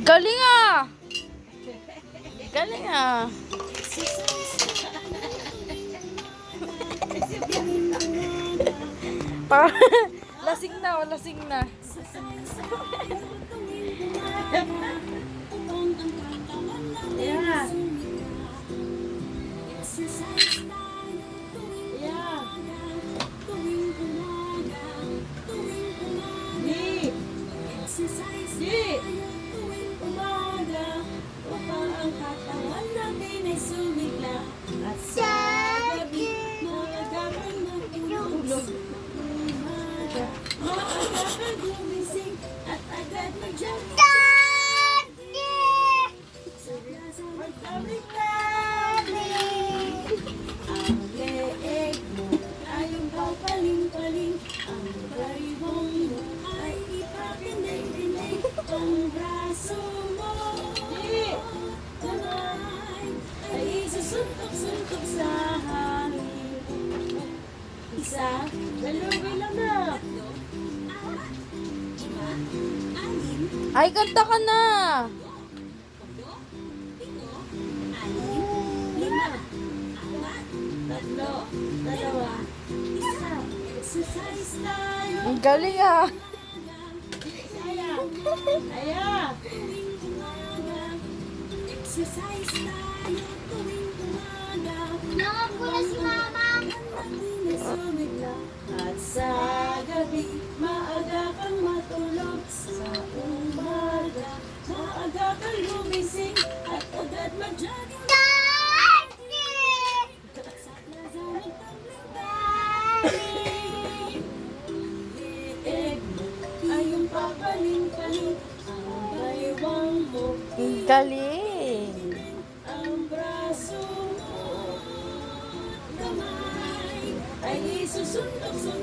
Galing ah! Galing ah! Lasing na, lasing na. Yeah. Upang ang katawan natin ay sumigla at sa gabi maaga kang matulog. Maaga kang gumising at agad mag-jump. Ang leeg mo ay yung papaling-paling, ang karibong mo ay ipapinday-pinday, ang braso mo kamay ay isusuntok-suntok sa hangin. Isa, dalawa lang na. Ay, kanta ka na! Lima, tatlo, dalawa, isa. Exercise tayo. Ang galing ah! Aya, aya. Exercise tayo tuwing umaga. Nawag ko na si Mama. Sumigla at sa gabi maaga kang matulog. Sa umaga maaga kang gumising at agad mag-jogging. Sa plaza magtaglay-taglay. Leeg mo ay yung papaling-paling, ang baywang mo Ang galing! ang braso mo kamay ay isusuntok-suntok